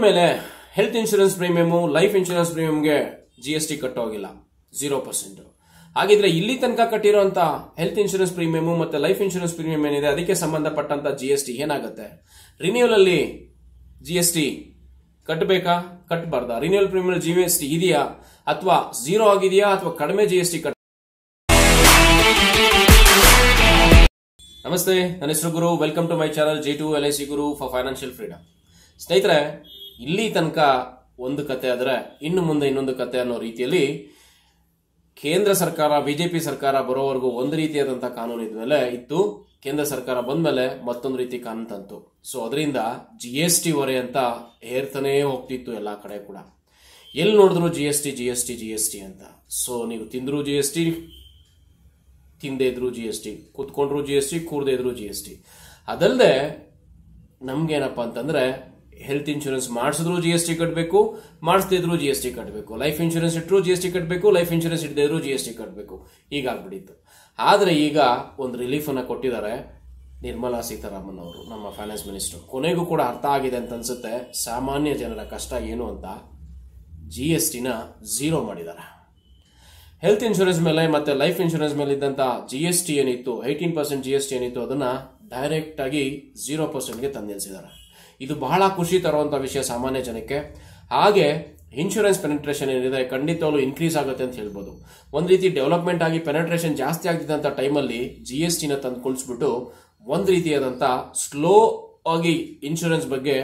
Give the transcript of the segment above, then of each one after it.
ಮೇಲೆ health insurance premium, life insurance ಪ್ರೀಮಿಯಂಗೆ GST ಕಟ್ಟೋಗಿಲ್ಲ 0%. ಹಾಗಿದ್ರೆ ಇಲ್ಲಿ ತನಕ ಕಟ್ಟಿರುವಂತ ಹೆಲ್ತ್ ಇನ್ಶೂರೆನ್ಸ್ ಪ್ರೀಮಿಯಂ ಮತ್ತೆ ಲೈಫ್ ಇನ್ಶೂರೆನ್ಸ್ ಪ್ರೀಮಿಯಂ ಏನಿದೆ ಅದಕ್ಕೆ ಸಂಬಂಧಪಟ್ಟಂತ GST ಏನಾಗುತ್ತೆ? ರಿನ್ಯೂವಲ್ ಅಲ್ಲಿ GST ಕಟ್ಟಬೇಕಾ, ಕಟ್ಟಬಾರ್ದಾ? ರಿನ್ಯೂವಲ್ ಪ್ರೀಮಿಯಂ GST ಇದೆಯಾ ಅಥವಾ 0 ಆಗಿದೆಯಾ ಅಥವಾ ಕಡಿಮೆ GST ನಮಸ್ತೆ, ನನ್ನ ಹೆಸರು Guru. Welcome to my channel G2 LIC Guru for financial freedom. ಸ್ನೇಹಿತರೆ, ಇಲ್ಲಿ ತನಕ ಒಂದು ಕತೆ ಆದರೆ ಇನ್ನು ಮುಂದೆ ಇನ್ನೊಂದು ಕತೆ ಅನ್ನೋ ರೀತಿಯಲ್ಲಿ ಕೇಂದ್ರ ಸರ್ಕಾರ, ಬಿಜೆಪಿ ಸರ್ಕಾರ ಬರೋವರೆಗೂ ಒಂದು ರೀತಿಯಾದಂತಹ ಕಾನೂನು ಇದ್ಮೇಲೆ ಇತ್ತು. ಕೇಂದ್ರ ಸರ್ಕಾರ ಬಂದ್ಮೇಲೆ ಮತ್ತೊಂದು ರೀತಿ ಕಾನೂನು ತಂತು. ಸೊ ಅದರಿಂದ GST ಹೊರೆ ಅಂತ ಹೇರ್ತಾನೆ ಹೋಗ್ತಿತ್ತು ಎಲ್ಲಾ ಕಡೆ ಕೂಡ. ಎಲ್ಲಿ ನೋಡಿದ್ರು GST ಅಂತ. ಸೊ ನೀವು ತಿಂದ್ರು GST, ತಿಂದೇ ಇದ್ರು GST, ಕೂತ್ಕೊಂಡ್ರು GST, ಕೂರ್ದೇ ಇದ್ರು GST. ಅದಲ್ಲದೆ ನಮ್ಗೇನಪ್ಪಾ ಅಂತಂದ್ರೆ ಹೆಲ್ತ್ ಇನ್ಶೂರೆನ್ಸ್ ಮಾಡಿಸಿದ್ರು GST ಕಟ್ಟಬೇಕು, ಮಾಡಿಸದೇ ಇದ್ರು GST ಕಟ್ಟಬೇಕು. ಲೈಫ್ ಇನ್ಶೂರೆನ್ಸ್ ಇಟ್ಟರು GST ಕಟ್ಟಬೇಕು, ಲೈಫ್ ಇನ್ಶೂರೆನ್ಸ್ ಇಡದೇ ಇದ್ರು GST ಕಟ್ಟಬೇಕು. ಹೀಗಾಗ್ಬಿಟ್ಟಿತ್ತು. ಆದ್ರೆ ಈಗ ಒಂದು ರಿಲೀಫ್ ಅನ್ನ ಕೊಟ್ಟಿದ್ದಾರೆ ನಿರ್ಮಲಾ ಸೀತಾರಾಮನ್ ಅವರು, ನಮ್ಮ ಫೈನಾನ್ಸ್ ಮಿನಿಸ್ಟರ್. ಕೊನೆಗೂ ಕೂಡ ಅರ್ಥ ಆಗಿದೆ ಅಂತ ಅನ್ಸುತ್ತೆ ಸಾಮಾನ್ಯ ಜನರ ಕಷ್ಟ ಏನು ಅಂತ. GST ನ 0 ಮಾಡಿದ್ದಾರೆ. ಹೆಲ್ತ್ ಇನ್ಶೂರೆನ್ಸ್ ಮೇಲೆ ಮತ್ತೆ ಲೈಫ್ ಇನ್ಶೂರೆನ್ಸ್ ಮೇಲೆ ಇದ್ದಂತ GST ಏನಿತ್ತು, 18% GST ಏನಿತ್ತು, ಅದನ್ನ ಡೈರೆಕ್ಟ್ ಆಗಿ 0%ಗೆ ತಂದಿಳಿಸಿದ್ದಾರೆ. ಇದು ಬಹಳ ಖುಷಿ ತರುವಂತ ವಿಷಯ ಸಾಮಾನ್ಯ ಜನಕ್ಕೆ. ಹಾಗೆ ಇನ್ಶೂರೆನ್ಸ್ ಪೆನೆಟ್ರೇಷನ್ ಏನಿದೆ ಖಂಡಿತವಾಗ್ಲೂ ಇನ್ಕ್ರೀಸ್ ಆಗುತ್ತೆ ಅಂತ ಹೇಳ್ಬೋದು. ಒಂದ್ ರೀತಿ ಡೆವಲಪ್ಮೆಂಟ್ ಆಗಿ ಪೆನೆಟ್ರೇಷನ್ ಜಾಸ್ತಿ ಆಗ್ತಿದ್ದಂತ ಟೈಮಲ್ಲಿ GST ನ ತಂದು ಕುಣಿಸ್ಬಿಟ್ಟು ಒಂದ್ ರೀತಿಯಾದಂತ ಸ್ಲೋ ಆಗಿ ಇನ್ಶೂರೆನ್ಸ್ ಬಗ್ಗೆ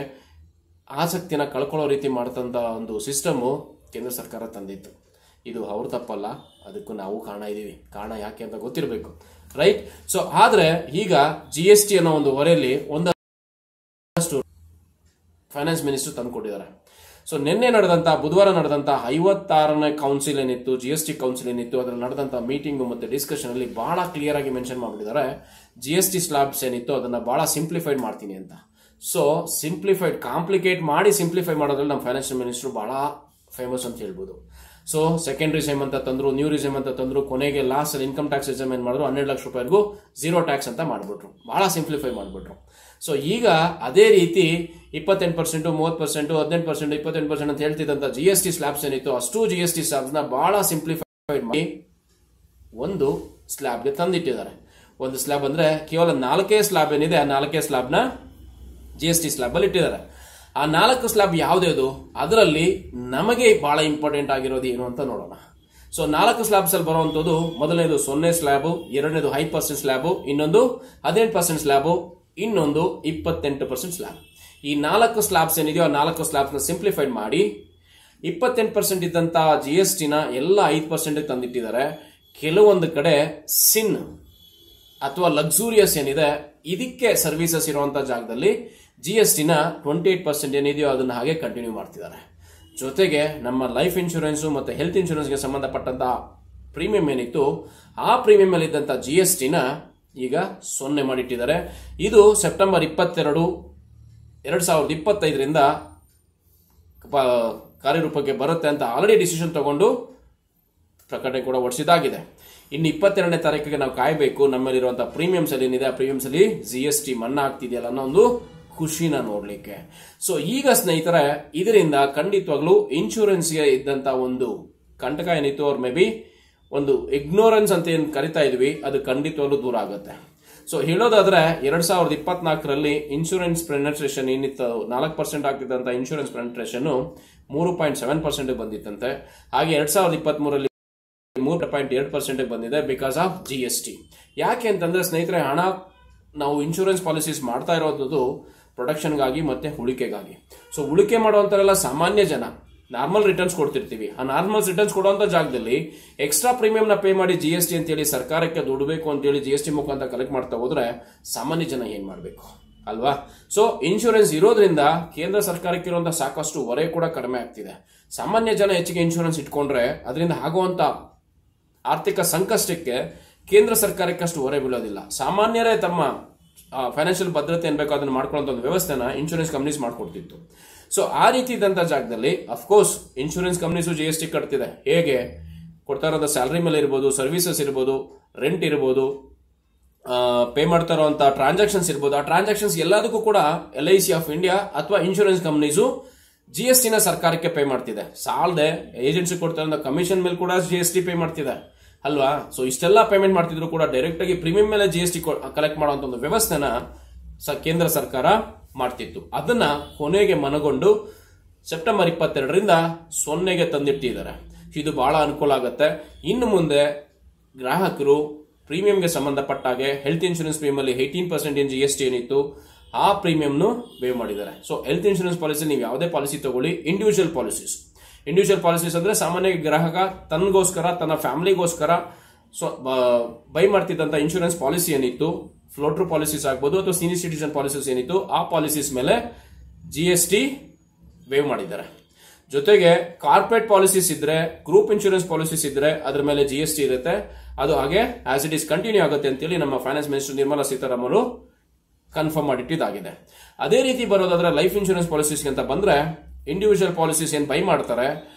ಆಸಕ್ತಿನ ಕಳ್ಕೊಳ್ಳೋ ರೀತಿ ಮಾಡತಂತ ಒಂದು ಸಿಸ್ಟಮ್ ಕೇಂದ್ರ ಸರ್ಕಾರ ತಂದಿತ್ತು. ಇದು ಅವ್ರ ತಪ್ಪಲ್ಲ, ಅದಕ್ಕೂ ನಾವು ಕಾರಣ ಇದೀವಿ. ಕಾರಣ ಯಾಕೆ ಅಂತ ಗೊತ್ತಿರಬೇಕು, ರೈಟ್? ಸೊ ಆದ್ರೆ ಈಗ GST ಅನ್ನೋ ಒಂದು ಹೊರೆಯಲ್ಲಿ ಒಂದಷ್ಟು ಫೈನಾನ್ಸ್ ಮಿನಿಸ್ಟರ್ ತಂದುಕೊಟ್ಟಿದ್ದಾರೆ. ಸೊ ನಿನ್ನೆ ನಡೆದಂತ, ಬುಧವಾರ ನಡೆದಂತ 56ನೇ ಕೌನ್ಸಿಲ್ ಏನಿತ್ತು, GST ಕೌನ್ಸಿಲ್ ಏನಿತ್ತು, ಅದರಲ್ಲಿ ನಡೆದಂತ ಮೀಟಿಂಗ್ ಮತ್ತೆ ಡಿಸ್ಕಷನ್ ಅಲ್ಲಿ ಬಹಳ ಕ್ಲಿಯರ್ ಆಗಿ ಮೆನ್ಷನ್ ಮಾಡಿದ್ದಾರೆ. GST ಸ್ಲಾಬ್ಸ್ ಏನಿತ್ತು ಅದನ್ನ ಬಹಳ ಸಿಂಪ್ಲಿಫೈಡ್ ಮಾಡ್ತೀನಿ ಅಂತ. ಸೊ ಸಿಂಪ್ಲಿಫೈಡ್, ಕಾಂಪ್ಲಿಕೇಟ್ ಮಾಡಿ ಸಿಂಪ್ಲಿಫೈ ಮಾಡೋದ್ರಲ್ಲಿ ನಮ್ಮ ಫೈನಾನ್ಷಿಯಲ್ ಮಿನಿಸ್ಟರ್ ಬಹಳ ಫೇಮಸ್ ಅಂತ ಹೇಳ್ಬೋದು. ಸೊ ಸೆಕೆಂಡ್ ರಿಸೈಮ್ ಅಂತ ತಂದ್ರು, ನ್ಯೂ ರಿಸೈಮ್ ಅಂತ ತಂದ್ರು, ಕೊನೆಗೆ ಲಾಸ್ಟ್ ಅಲ್ಲಿ ಇನ್ಕಮ್ ಟ್ಯಾಕ್ಸ್ ರಿಸೈಮ್ ಏನ್ ಮಾಡಿದ್ರು, 12 ಲಕ್ಷ ರೂಪಾಯಿಗೂ 0 ಟ್ಯಾಕ್ಸ್ ಅಂತ ಮಾಡ್ಬಿಟ್ರು. ಬಹಳ ಸಿಂಪ್ಲಿಫೈ ಮಾಡ್ಬಿಟ್ರು. ಸೊ ಈಗ ಅದೇ ರೀತಿ 28%, 30%, 18%, 28% ಅಂತ ಹೇಳ್ತಿದ್ದಂತ GST ಸ್ಲಾಬ್ಸ್ ಏನಿತ್ತು ಅಷ್ಟು GST ಸ್ಲಾಬ್ಸ್ ನ ಬಹಳ ಸಿಂಪ್ಲಿಫೈಡ್ ಮಾಡಿ ಒಂದು ಸ್ಲಾಬ್ಗೆ ತಂದಿಟ್ಟಿದ್ದಾರೆ. ಒಂದು ಸ್ಲಾಬ್ ಅಂದ್ರೆ ಕೇವಲ 4 ಸ್ಲಾಬ್ ಏನಿದೆ, ಆ 4 ಸ್ಲಾಬ್ ನ GST ಸ್ಲಾಬ್ ಅಲ್ಲಿ ಇಟ್ಟಿದ್ದಾರೆ. ಆ 4 ಸ್ಲಾಬ್ ಯಾವ್ದು, ಅದರಲ್ಲಿ ನಮಗೆ ಬಹಳ ಇಂಪಾರ್ಟೆಂಟ್ ಆಗಿರೋದು ಏನು ಅಂತ ನೋಡೋಣ. ಸೊ 4 ಸ್ಲಾಬ್ಸ್ ಅಲ್ಲಿ ಬರುವಂತದ್ದು, ಮೊದಲನೇದು 0 ಸ್ಲಾಬ್, ಎರಡನೇದು 5% ಸ್ಲಾಬ್, ಇನ್ನೊಂದು 18% ಸ್ಲಾಬ್, ಇನ್ನೊಂದು 28% ಸ್ಲಾಬ್. ಈ 4 ಸ್ಲಾಬ್ಸ್ ಏನಿದೆಯೋ ಆ 4 ಸ್ಲಾಬ್ಸ್ ನ ಸಿಂಪ್ಲಿಫೈಡ್ ಮಾಡಿ 28% ಇದ್ದಂತ GST ನ ಎಲ್ಲ 5% ತಂದಿಟ್ಟಿದ್ದಾರೆ. ಕೆಲವೊಂದು ಕಡೆ ಸಿನ್ ಅಥವಾ ಲಕ್ಸುರಿಯಸ್ ಏನಿದೆ ಇದಕ್ಕೆ ಸರ್ವಿಸಸ್ ಇರುವಂತ ಜಾಗದಲ್ಲಿ GST ನ 28% ಏನಿದೆಯೋ ಅದನ್ನ ಹಾಗೆ ಕಂಟಿನ್ಯೂ ಮಾಡ್ತಿದ್ದಾರೆ. ಜೊತೆಗೆ ನಮ್ಮ ಲೈಫ್ ಇನ್ಶೂರೆನ್ಸ್ ಮತ್ತೆ ಹೆಲ್ತ್ ಇನ್ಶೂರೆನ್ಸ್ಗೆ ಸಂಬಂಧಪಟ್ಟಂತ ಪ್ರೀಮಿಯಂ ಏನಿತ್ತು ಆ ಪ್ರೀಮಿಯಂ ಅಲ್ಲಿ ಇದ್ದಂತ GST ನ ಈಗ 0 ಮಾಡಿಟ್ಟಿದ್ದಾರೆ. ಇದು ಸೆಪ್ಟೆಂಬರ್ 22, 2025ರಿಂದ ಕಾರ್ಯರೂಪಕ್ಕೆ ಬರುತ್ತೆ ಅಂತ ಆಲ್ರೆಡಿ ಡಿಸಿಷನ್ ತಗೊಂಡು ಪ್ರಕಟಣೆ ಕೂಡ ಹೊರಡಿಸಿದಾಗಿದೆ. ಇನ್ನು 22ನೇ ತಾರೀಕಿಗೆ ನಾವು ಕಾಯಬೇಕು. ನಮ್ಮಲ್ಲಿರುವಂತಹ ಪ್ರೀಮಿಯಮ್ಸ್ ಅಲ್ಲಿ ಏನಿದೆ ಆ ಪ್ರೀಮಿಯಮ್ಸ್ ಅಲ್ಲಿ GST ಮನ್ನಾ ಆಗ್ತಿದೆಯಲ್ಲ ಅನ್ನೋ ಒಂದು ಖುಷಿನ ನೋಡ್ಲಿಕ್ಕೆ. ಸೊ ಈಗ ಸ್ನೇಹಿತರೆ, ಇದರಿಂದ ಖಂಡಿತವಾಗ್ಲೂ ಇನ್ಶೂರೆನ್ಸ್ಗೆ ಇದ್ದಂತ ಒಂದು ಕಂಟಕ ಏನಿತ್ತು, ಅವ್ರ ಮೇ ಬಿ ಒಂದು ಇಗ್ನೋರೆನ್ಸ್ ಅಂತ ಏನ್ ಕರಿತಾ ಇದ್ವಿ, ಅದು ಖಂಡಿತವಾಗ್ಲೂ ದೂರ ಆಗುತ್ತೆ. ಸೊ ಹೇಳೋದಾದ್ರೆ 2024ರಲ್ಲಿ ಇನ್ಶೂರೆನ್ಸ್ ಪೆನೆಟ್ರೇಷನ್ ಏನಿತ್ತು 4% ಆಗ್ತಿದ್ದಂತ ಇನ್ಶೂರೆನ್ಸ್ ಪೆನೆಟ್ರೇಷನ್ 3.7% ಬಂದಿತ್ತಂತೆ. ಹಾಗೆ 2023ರಲ್ಲಿ 3.2% ಬಂದಿದೆ ಬಿಕಾಸ್ ಆಫ್ GST. ಯಾಕೆ ಅಂತಂದ್ರೆ ಸ್ನೇಹಿತರೆ, ಹಣ ನಾವು ಇನ್ಶೂರೆನ್ಸ್ ಪಾಲಿಸೀಸ್ ಮಾಡ್ತಾ ಇರೋದು ಪ್ರೊಡಕ್ಷನ್ಗಾಗಿ ಮತ್ತೆ ಉಳಿಕೆಗಾಗಿ. ಸೊ ಉಳಿಕೆ ಮಾಡುವಂತರೆಲ್ಲ ಸಾಮಾನ್ಯ ಜನ ನಾರ್ಮಲ್ ರಿಟರ್ನ್ಸ್ ಕೊಡ್ತಿರ್ತೀವಿ. ಆ ನಾರ್ಮಲ್ ರಿಟರ್ನ್ಸ್ ಕೊಡುವಂತ ಜಾಗದಲ್ಲಿ ಎಕ್ಸ್ಟ್ರಾ ಪ್ರೀಮಿಯಂ ನ ಪೇ ಮಾಡಿ GST ಅಂತೇಳಿ ಸರ್ಕಾರಕ್ಕೆ ದುಡ್ಬೇಕು ಅಂತೇಳಿ GST ಮುಖಾಂತರ ಕಲೆಕ್ಟ್ ಮಾಡ್ತಾ ಹೋದ್ರೆ ಸಾಮಾನ್ಯ ಜನ ಏನ್ ಮಾಡ್ಬೇಕು ಅಲ್ವಾ? ಸೊ ಇನ್ಶೂರೆನ್ಸ್ ಇರೋದ್ರಿಂದ ಕೇಂದ್ರ ಸರ್ಕಾರಕ್ಕೆ ಇರುವಂತಹ ಸಾಕಷ್ಟು ಹೊರೆ ಕೂಡ ಕಡಿಮೆ ಆಗ್ತಿದೆ. ಸಾಮಾನ್ಯ ಜನ ಹೆಚ್ಚಿಗೆ ಇನ್ಶೂರೆನ್ಸ್ ಇಟ್ಕೊಂಡ್ರೆ ಅದರಿಂದ ಆಗುವಂತ ಆರ್ಥಿಕ ಸಂಕಷ್ಟಕ್ಕೆ ಕೇಂದ್ರ ಸರ್ಕಾರಕ್ಕೆ ಅಷ್ಟು ಹೊರೆ ಬೀಳೋದಿಲ್ಲ. ಸಾಮಾನ್ಯರೇ ತಮ್ಮ ಫೈನಾನ್ಷಿಯಲ್ ಭದ್ರತೆ ಏನ್ ಬೇಕೋ ಅದನ್ನ ಮಾಡ್ಕೊಳ್ಳೋ ಒಂದು ವ್ಯವಸ್ಥೆನ ಇನ್ಶೂರೆನ್ಸ್ ಕಂಪನೀಸ್ ಮಾಡ್ಕೊಡ್ತಿತ್ತು. ಸೊ ಆ ರೀತಿ ಇದ್ದಂತ ಜಾಗದಲ್ಲಿ ಅಫ್ಕೋರ್ಸ್ ಇನ್ಶೂರೆನ್ಸ್ ಕಂಪನೀಸು GST ಕಟ್ತಿದೆ. ಹೇಗೆ ಕೊಡ್ತಾ ಇರೋದು ಸ್ಯಾಲರಿ ಮೇಲೆ ಇರ್ಬೋದು, ಸರ್ವಿಸಸ್ ಇರ್ಬೋದು, ರೆಂಟ್ ಇರ್ಬೋದು, ಪೇ ಮಾಡ್ತಾ ಇರುವಂತಹ ಟ್ರಾನ್ಸಾಕ್ಷನ್ಸ್ ಇರ್ಬೋದು. ಆ ಟ್ರಾನ್ಸಾಕ್ಷನ್ಸ್ ಎಲ್ಲದಕ್ಕೂ ಕೂಡ LIC ಆಫ್ ಇಂಡಿಯಾ ಅಥವಾ ಇನ್ಶೂರೆನ್ಸ್ ಕಂಪನೀಸು GST ನ ಸರ್ಕಾರಕ್ಕೆ ಪೇ ಮಾಡ್ತಿದೆ, ಸಾಲದೆ ಏಜೆನ್ಸಿ ಕೊಡ್ತಾ ಕಮಿಷನ್ ಮೇಲೆ ಕೂಡ GST ಪೇ ಮಾಡ್ತಿದೆ ಅಲ್ವಾ. ಸೊ ಇಷ್ಟೆಲ್ಲ ಪೇಮೆಂಟ್ ಮಾಡ್ತಿದ್ರು ಕೂಡ ಡೈರೆಕ್ಟ್ ಆಗಿ ಪ್ರೀಮಿಯಂ ಮೇಲೆ GST ಕಲೆಕ್ಟ್ ಮಾಡುವಂತ ಒಂದು ವ್ಯವಸ್ಥೆನ ಕೇಂದ್ರ ಸರ್ಕಾರ ಮಾಡ್ತಿತ್ತು. ಅದನ್ನ ಕೊನೆಗೆ ಮನಗೊಂಡು ಸೆಪ್ಟೆಂಬರ್ 22ರಿಂದ 0ಗೆ ತಂದಿಟ್ಟಿದ್ದಾರೆ. ಇದು ಬಹಳ ಅನುಕೂಲ ಆಗುತ್ತೆ. ಇನ್ನು ಮುಂದೆ ಗ್ರಾಹಕರು ಪ್ರೀಮಿಯಂಗೆ ಸಂಬಂಧಪಟ್ಟಾಗೆ ಹೆಲ್ತ್ ಇನ್ಶೂರೆನ್ಸ್ ಪ್ರೀಮಿಯಂ ಅಲ್ಲಿ 18% ಏನು GST ಏನಿತ್ತು ಆ ಪ್ರೀಮಿಯಂನು ವೇವ್ ಮಾಡಿದ್ದಾರೆ. ಸೊ ಹೆಲ್ತ್ ಇನ್ಶೂರೆನ್ಸ್ ಪಾಲಿಸಿ ನೀವು ಯಾವುದೇ ಪಾಲಿಸಿ ತಗೊಳ್ಳಿ, ಇಂಡಿವಿಜುವಲ್ ಪಾಲಿಸೀಸ್ ಅಂದ್ರೆ ಸಾಮಾನ್ಯ ಗ್ರಾಹಕ ತನಗೋಸ್ಕರ ತನ್ನ ಫ್ಯಾಮಿಲಿಗೋಸ್ಕರ ಬೈ ಮಾಡ್ತಿದ್ದಂತ ಇನ್ಶೂರೆನ್ಸ್ ಪಾಲಿಸಿ ಏನಿತ್ತು, ಫ್ಲೋಟರ್ ಪಾಲಿಸೀಸ್ ಆಗ್ಬೋದು ಅಥವಾ ಸೀನಿಯರ್ ಸಿಟಿಜನ್ ಪಾಲಿಸೀಸ್ ಏನಿತ್ತು ಆ ಪಾಲಿಸೀಸ್ ಮೇಲೆ GST ವೇವ್ ಮಾಡಿದ್ದಾರೆ. ಜೊತೆಗೆ ಕಾರ್ಪೊರೇಟ್ ಪಾಲಿಸೀಸ್ ಇದ್ರೆ, ಗ್ರೂಪ್ ಇನ್ಶೂರೆನ್ಸ್ ಪಾಲಿಸೀಸ್ ಇದ್ರೆ ಅದ್ರ ಮೇಲೆ GST ಇರುತ್ತೆ. ಅದು ಹಾಗೆ ಆಸ್ ಇಟ್ ಇಸ್ ಕಂಟಿನ್ಯೂ ಆಗುತ್ತೆ ಅಂತೇಳಿ ನಮ್ಮ ಫೈನಾನ್ಸ್ ಮಿನಿಸ್ಟರ್ ನಿರ್ಮಲಾ ಸೀತಾರಾಮನ್ ಅವರು ಕನ್ಫರ್ಮ್ ಮಾಡಿಟ್ಟಿದ್ದಾಗಿದೆ. ಅದೇ ರೀತಿ ಬರೋದಾದ್ರೆ ಲೈಫ್ ಇನ್ಶೂರೆನ್ಸ್ ಪಾಲಿಸೀಸ್ ಅಂತ ಬಂದ್ರೆ ಇಂಡಿವಿಜುವಲ್ ಪಾಲಿಸೀಸ್ ಏನ್ ಬೈ ಮಾಡ್ತಾರೆ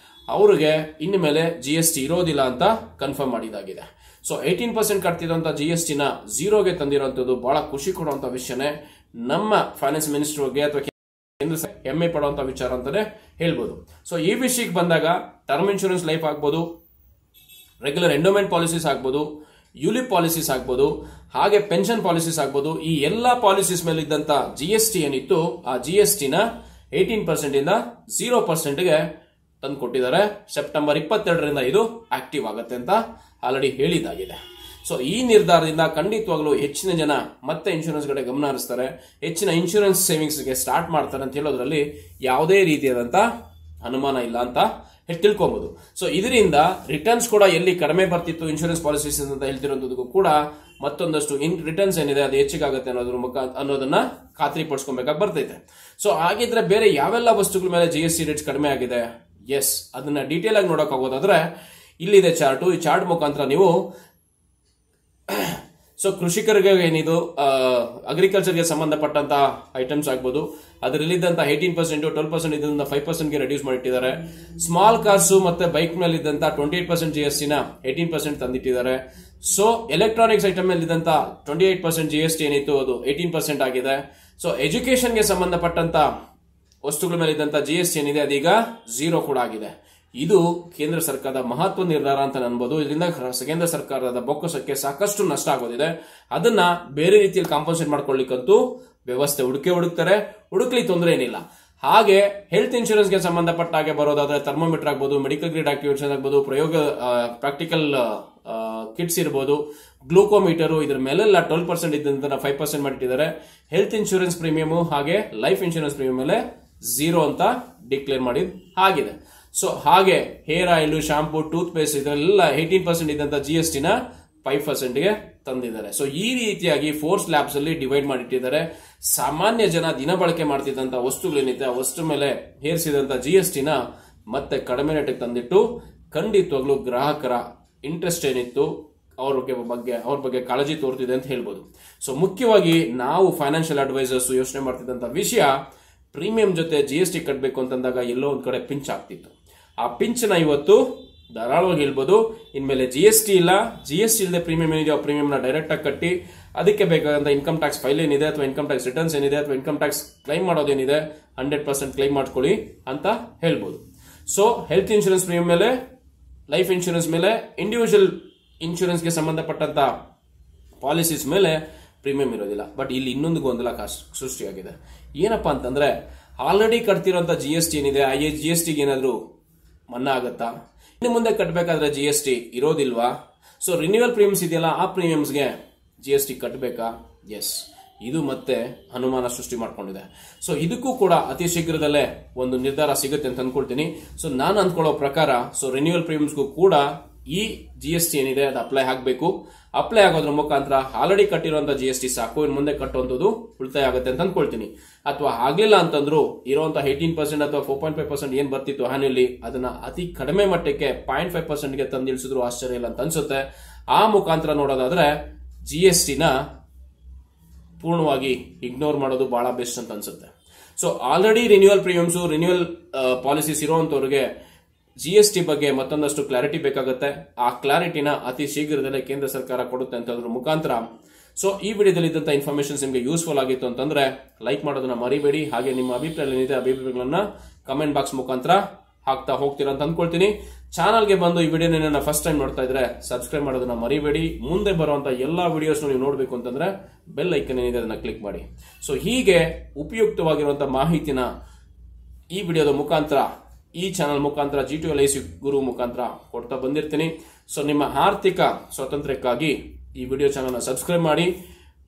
ಅವ್ರಿಗೆ ಇನ್ನು ಮೇಲೆ GST ಇರೋದಿಲ್ಲ ಅಂತ ಕನ್ಫರ್ಮ್ ಮಾಡಿದಾಗಿದೆ. ಸೊ 18% ಕಟ್ತಿದಂತ GST ನ 0ಗೆ ತಂದಿರುವಂತದ್ದು ಬಹಳ ಖುಷಿ ಕೊಡುವಂತ ವಿಷಯನೇ. ನಮ್ಮ ಫೈನಾನ್ಸ್ ಮಿನಿಸ್ಟರ್ಗೆ ಅಥವಾ ಹೆಮ್ಮೆ ಪಡುವಂತ ವಿಚಾರ ಅಂತಾನೆ ಹೇಳ್ಬೋದು. ಸೊ ಈ ವಿಷಯಕ್ಕೆ ಬಂದಾಗ ಟರ್ಮ್ ಇನ್ಶೂರೆನ್ಸ್ ಲೈಫ್ ಆಗ್ಬೋದು, ರೆಗ್ಯುಲರ್ ಎಂಡೋಮೆಂಟ್ ಪಾಲಿಸೀಸ್ ಆಗ್ಬೋದು, ಯುಲಿಪ್ ಪಾಲಿಸೀಸ್ ಆಗ್ಬೋದು, ಹಾಗೆ ಪೆನ್ಷನ್ ಪಾಲಿಸೀಸ್ ಆಗ್ಬೋದು, ಈ ಎಲ್ಲಾ ಪಾಲಿಸೀಸ್ ಮೇಲೆ ಇದ್ದಂತ GST ಏನಿತ್ತು ಆ GST ನ 18% ಇಂದ 0%ಗೆ ತಂದು ಕೊಟ್ಟಿದ್ದಾರೆ. ಸೆಪ್ಟೆಂಬರ್ 22ರಿಂದ ಇದು ಆಕ್ಟಿವ್ ಆಗುತ್ತೆ ಅಂತ ಆಲ್ರೆಡಿ ಹೇಳಿದಾಗಿದೆ. ಸೊ ಈ ನಿರ್ಧಾರದಿಂದ ಖಂಡಿತವಾಗ್ಲೂ ಹೆಚ್ಚಿನ ಜನ ಮತ್ತೆ ಇನ್ಶೂರೆನ್ಸ್ ಕಡೆ ಗಮನ ಹರಿಸ್ತಾರೆ, ಹೆಚ್ಚಿನ ಇನ್ಶೂರೆನ್ಸ್ ಸೇವಿಂಗ್ಸ್ ಗೆ ಸ್ಟಾರ್ಟ್ ಮಾಡ್ತಾರೆ ಅಂತ ಹೇಳೋದ್ರಲ್ಲಿ ಯಾವುದೇ ರೀತಿಯಾದಂತ ಅನುಮಾನ ಇಲ್ಲ ಅಂತ ತಿಳ್ಕೊಬಹುದು. ಸೊ ಇದರಿಂದ ರಿಟರ್ನ್ಸ್ ಕೂಡ ಎಲ್ಲಿ ಕಡಿಮೆ ಬರ್ತಿತ್ತು ಇನ್ಶೂರೆನ್ಸ್ ಪಾಲಿಸೀಸ್ ಅಂತ ಹೇಳ್ತಿರೋದಕ್ಕೂ ಕೂಡ ಮತ್ತೊಂದಷ್ಟು ರಿಟರ್ನ್ಸ್ ಏನಿದೆ ಅದು ಹೆಚ್ಚಿಗಾಗುತ್ತೆ ಅನ್ನೋದನ್ನ ಖಾತ್ರಿ ಪಡಿಸ್ಕೊಬೇಕಾಗಿ ಬರ್ತೈತೆ. ಸೊ ಹಾಗಿದ್ರೆ ಬೇರೆ ಯಾವೆಲ್ಲ ವಸ್ತುಗಳ ಮೇಲೆ GST ರೇಟ್ಸ್ ಕಡಿಮೆ ಆಗಿದೆ? ಎಸ್, ಅದನ್ನ ಡೀಟೇಲ್ ಆಗಿ ನೋಡಕ್ ಆಗೋದಾದ್ರೆ ಇಲ್ಲಿದೆ ಚಾರ್ಟ್. ಈ ಚಾರ್ಟ್ ಮುಖಾಂತರ ನೀವು ಸೊ ಕೃಷಿಕರಿಗೆ ಏನಿದು ಅಗ್ರಿಕಲ್ಚರ್ಗೆ ಸಂಬಂಧಪಟ್ಟಂತ ಐಟಮ್ಸ್ ಆಗ್ಬೋದು, ಅದರಲ್ಲಿದ್ದಂತ 18% 12% ಇದರಿಂದ 5%ಗೆ ರೆಡ್ಯೂಸ್ ಮಾಡಿಟ್ಟಿದ್ದಾರೆ. ಸ್ಮಾಲ್ ಕಾರ್ಸ್ ಮತ್ತೆ ಬೈಕ್ ಮೇಲೆ ಇದ್ದಂತ 28% GST ನ 18% ತಂದಿಟ್ಟಿದ್ದಾರೆ. ಸೊ ಎಲೆಕ್ಟ್ರಾನಿಕ್ಸ್ ಐಟಮ್ ಮೇಲೆ ಇದ್ದಂತ 28% GST ಏನಿತ್ತು ಅದು 18% ಆಗಿದೆ. ಸೊ ಎಜುಕೇಶನ್ಗೆ ಸಂಬಂಧಪಟ್ಟಂತ ವಸ್ತುಗಳ ಮೇಲೆ ಇದ್ದಂತ GST ಏನಿದೆ ಅದೀಗ 0 ಕೂಡ ಆಗಿದೆ. ಇದು ಕೇಂದ್ರ ಸರ್ಕಾರದ ಮಹತ್ವ ನಿರ್ಧಾರ ಅಂತ ಅನ್ಬೋದು. ಇದರಿಂದ ಕೇಂದ್ರ ಸರ್ಕಾರದ ಬೊಕ್ಕಸಕ್ಕೆ ಸಾಕಷ್ಟು ನಷ್ಟ ಆಗೋದಿದೆ. ಅದನ್ನ ಬೇರೆ ರೀತಿಯಲ್ಲಿ ಕಾಂಪನ್ಸೇಟ್ ಮಾಡ್ಕೊಳ್ಳಿಕ್ಕಂತೂ ವ್ಯವಸ್ಥೆ ಹುಡುಕ್ತಾರೆ, ಹುಡುಕ್ಲಿ ತೊಂದರೆ ಏನಿಲ್ಲ. ಹಾಗೆ ಹೆಲ್ತ್ ಇನ್ಶೂರೆನ್ಸ್ಗೆ ಸಂಬಂಧಪಟ್ಟ ಹಾಗೆ ಬರೋದಾದ್ರೆ ಥರ್ಮೋಮೀಟರ್ ಆಗ್ಬೋದು, ಮೆಡಿಕಲ್ ಗ್ರೇಡ್ ಆಕ್ಟಿವೇಷನ್ ಆಗ್ಬೋದು, ಪ್ರಾಕ್ಟಿಕಲ್ ಕಿಟ್ಸ್ ಇರ್ಬೋದು, ಗ್ಲೂಕೋಮೀಟರ್, ಇದ್ರ ಮೇಲೆಲ್ಲ 12% ಇದ್ದಂತ 5% ಮಾಡಿಟ್ಟಿದ್ದಾರೆ. ಹೆಲ್ತ್ ಇನ್ಶೂರೆನ್ಸ್ ಪ್ರೀಮಿಯಂ ಹಾಗೆ ಲೈಫ್ ಇನ್ಶೂರೆನ್ಸ್ ಪ್ರೀಮಿಯಂ ಮೇಲೆ 0 ಅಂತ ಡಿಕ್ಲೇರ್ ಮಾಡಿದ್ ಆಗಿದೆ. ಸೊ ಹಾಗೆ hair oil, shampoo, tooth paste ಇದೆಲ್ಲ 18% ಇದ್ದಂತ GST ನ 5%ಗೆ ತಂದಿದ್ದಾರೆ. ಸೊ ಈ ರೀತಿಯಾಗಿ 4 ಸ್ಲ್ಯಾಬ್ಸ್ ಅಲ್ಲಿ ಡಿವೈಡ್ ಮಾಡಿಟ್ಟಿದ್ದಾರೆ. ಸಾಮಾನ್ಯ ಜನ ದಿನ ಬಳಕೆ ಮಾಡ್ತಿದ್ದಂತ ವಸ್ತುಗಳೇನಿದೆ ಆ ವಸ್ತು ಮೇಲೆ ಹೇರಿಸಿದಂತ GST ನ ಮತ್ತೆ ಕಡಿಮೆ ರೇಟಿಗೆ ತಂದಿಟ್ಟು ಖಂಡಿತವಾಗ್ಲೂ ಗ್ರಾಹಕರ ಇಂಟ್ರೆಸ್ಟ್ ಏನಿತ್ತು ಅವ್ರ ಬಗ್ಗೆ ಕಾಳಜಿ ತೋರ್ತಿದೆ ಅಂತ ಹೇಳ್ಬೋದು. ಸೊ ಮುಖ್ಯವಾಗಿ ನಾವು ಫೈನಾನ್ಷಿಯಲ್ ಅಡ್ವೈಸರ್ಸ್ ಯೋಚನೆ ಮಾಡ್ತಿದ್ದಂತ ವಿಷಯ, ಪ್ರೀಮಿಯಂ ಜೊತೆ GST ಕಟ್ಟಬೇಕು ಅಂತಂದಾಗ ಎಲ್ಲೋ ಒಂದ್ ಕಡೆ ಪಿಂಚ್ ಆಗ್ತಿತ್ತು. ಆ ಪಿಂಚ್ ನ ಇವತ್ತು ಧಾರಾಳವಾಗಿ ಹೇಳ್ಬೋದು. ಇನ್ಮೇಲೆ GST ಇಲ್ಲ, GST ಇಲ್ಲದೆ ಪ್ರೀಮಿಯಂ ಏನಿದೆ ಆ ಪ್ರೀಮಿಯಂ ನ ಡೈರೆಕ್ಟ್ ಆಗಿ ಕಟ್ಟಿ ಅದಕ್ಕೆ ಬೇಕಾದಂತ ಇನ್ಕಮ್ ಟ್ಯಾಕ್ಸ್ ಫೈಲ್ ಏನಿದೆ ಅಥವಾ ಇನ್ಕಮ್ ಟ್ಯಾಕ್ಸ್ ರಿಟರ್ನ್ಸ್ ಏನಿದೆ ಅಥವಾ ಇನ್ಕಮ್ ಟ್ಯಾಕ್ಸ್ ಕ್ಲೈಮ್ ಮಾಡೋದೇನಿದೆ 100% ಕ್ಲೈಮ್ ಮಾಡ್ಕೊಳ್ಳಿ ಅಂತ ಹೇಳ್ಬೋದು. ಸೊ ಹೆಲ್ತ್ ಇನ್ಶೂರೆನ್ಸ್ ಪ್ರೀಮಿಯಂ ಮೇಲೆ, ಲೈಫ್ ಇನ್ಶೂರೆನ್ಸ್ ಮೇಲೆ, ಇಂಡಿವಿಜುವಲ್ ಇನ್ಶೂರೆನ್ಸ್ಗೆ ಸಂಬಂಧಪಟ್ಟಂತ ಪಾಲಿಸೀಸ್ ಮೇಲೆ ಪ್ರೀಮಿಯಂ ಇರೋದಿಲ್ಲ. ಬಟ್ ಇಲ್ಲಿ ಇನ್ನೊಂದು ಗೊಂದಲ ಸೃಷ್ಟಿಯಾಗಿದೆ. ಏನಪ್ಪಾ ಅಂತಂದ್ರೆ ಆಲ್ರೆಡಿ ಕಟ್ತಿರೋಂತ GST ಏನಿದೆ ಆ GST ಏನಾದ್ರು ಮನ್ನಾ ಆಗತ್ತಾ? ಇನ್ನು ಮುಂದೆ ಕಟ್ಟಬೇಕಾದ್ರೆ GST ಇರೋದಿಲ್ವಾ? ಸೊ ರಿನ್ಯೂವಲ್ ಪ್ರೀಮಿಯಮ್ಸ್ ಇದೆಯಲ್ಲ ಆ ಪ್ರೀಮಿಯಮ್ಸ್ಗೆ GST ಕಟ್ಟಬೇಕಾ? ಎಸ್, ಇದು ಮತ್ತೆ ಅನುಮಾನ ಸೃಷ್ಟಿ ಮಾಡ್ಕೊಂಡಿದೆ. ಸೊ ಇದಕ್ಕೂ ಕೂಡ ಅತಿ ಶೀಘ್ರದಲ್ಲೇ ಒಂದು ನಿರ್ಧಾರ ಸಿಗುತ್ತೆ ಅಂತ ಅನ್ಕೊಳ್ತೀನಿ. ಸೊ ನಾನು ಅಂದ್ಕೊಳ್ಳೋ ಪ್ರಕಾರ ಸೊ ರಿನ್ಯೂವಲ್ ಪ್ರೀಮಿಯಮ್ಸ್ಗೂ ಕೂಡ ಈ GST ಏನಿದೆ ಅದು ಅಪ್ಲೈ ಆಗಬೇಕು. ಅಪ್ಲೈ ಆಗೋದ್ರ ಮುಖಾಂತರ ಆಲ್ರೆಡಿ ಕಟ್ಟಿರುವಂತ GST ಸಾಕು, ಇನ್ನು ಮುಂದೆ ಕಟ್ಟುವಂಥದ್ದು ಉಳಿತಾಯ ಆಗುತ್ತೆ ಅಂತ ಅನ್ಕೊಳ್ತೀನಿ. ಅಥವಾ ಆಗ್ಲಿಲ್ಲ ಅಂತಂದ್ರು ಇರುವಂತ 18% ಅಥವಾ 4.5% ಏನ್ ಬರ್ತಿತ್ತು ಆನ್ಯುವಲಿ ಅದನ್ನ ಅತಿ ಕಡಿಮೆ ಮಟ್ಟಕ್ಕೆ 0.5%ಗೆ ತಂದಿಳಿಸಿದ್ರು ಆಶ್ಚರ್ಯ ಇಲ್ಲ ಅಂತ ಅನ್ಸುತ್ತೆ. ಆ ಮುಖಾಂತರ ನೋಡೋದಾದ್ರೆ GST ನ ಪೂರ್ಣವಾಗಿ ಇಗ್ನೋರ್ ಮಾಡೋದು ಬಹಳ ಬೆಸ್ಟ್ ಅಂತ ಅನ್ಸುತ್ತೆ. So already renewal premiums, renewal policies ಇರುವಂತವ್ರಿಗೆ GST ಬಗ್ಗೆ ಮತ್ತೊಂದಷ್ಟು ಕ್ಲಾರಿಟಿ ಬೇಕಾಗುತ್ತೆ. ಆ ಕ್ಲಾರಿಟಿನ ಅತಿ ಶೀಘ್ರದಲ್ಲೇ ಕೇಂದ್ರ ಸರ್ಕಾರ ಕೊಡುತ್ತೆ ಅಂತ ಅದ್ರ ಮುಖಾಂತರ. ಸೊ ಈ ವಿಡಿಯೋದಲ್ಲಿ ಇದ್ದಂತ ಇನ್ಫಾರ್ಮೇಶನ್ಸ್ ನಿಮಗೆ ಯೂಸ್ಫುಲ್ ಆಗಿತ್ತು ಅಂತಂದ್ರೆ ಲೈಕ್ ಮಾಡೋದನ್ನ ಮರಿಬೇಡಿ. ಹಾಗೆ ನಿಮ್ಮ ಅಭಿಪ್ರಾಯ ಏನಿದೆ ಅಭಿಪ್ರಾಯಗಳನ್ನ ಕಮೆಂಟ್ ಬಾಕ್ಸ್ ಮುಖಾಂತರ ಹಾಕ್ತಾ ಹೋಗ್ತೀರಾ ಅಂತ ಅಂದ್ಕೊಳ್ತೀನಿ. ಚಾನಲ್ಗೆ ಬಂದು ಈ ವಿಡಿಯೋನ ಫಸ್ಟ್ ಟೈಮ್ ನೋಡ್ತಾ ಇದ್ರೆ ಸಬ್ಸ್ಕ್ರೈಬ್ ಮಾಡೋದನ್ನ ಮರಿಬೇಡಿ. ಮುಂದೆ ಬರುವಂತ ಎಲ್ಲಾ ವಿಡಿಯೋಸ್ ನೀವು ನೋಡಬೇಕು ಅಂತಂದ್ರೆ ಬೆಲ್ ಐಕನ್ ಏನಿದೆ ಅದನ್ನ ಕ್ಲಿಕ್ ಮಾಡಿ. ಸೊ ಹೀಗೆ ಉಪಯುಕ್ತವಾಗಿರುವಂತಹ ಮಾಹಿತಿನ ಈ ವಿಡಿಯೋದ ಮುಖಾಂತರ, ಈ ಚಾನಲ್ ಮುಖಾಂತರ, G2 LIC ಗುರು ಮುಖಾಂತರ ಕೊಡ್ತಾ ಬಂದಿರ್ತೀನಿ. ಸೊ ನಿಮ್ಮ ಆರ್ಥಿಕ ಸ್ವಾತಂತ್ರ್ಯಕ್ಕಾಗಿ ಈ ವಿಡಿಯೋ ಚಾನಲ್ನ ಸಬ್ಸ್ಕ್ರೈಬ್ ಮಾಡಿ.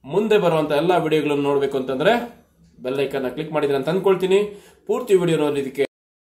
ಮುಂದೆ ಬರುವಂತ ಎಲ್ಲಾ ವಿಡಿಯೋಗಳನ್ನು ನೋಡಬೇಕು ಅಂತಂದ್ರೆ ಬೆಲ್ ಐಕನ್ ಕ್ಲಿಕ್ ಮಾಡಿದ್ರೆ ಅಂತ ಅಂದ್ಕೊಳ್ತೀನಿ. ಪೂರ್ತಿ ವಿಡಿಯೋ ನೋಡೋದಕ್ಕೆ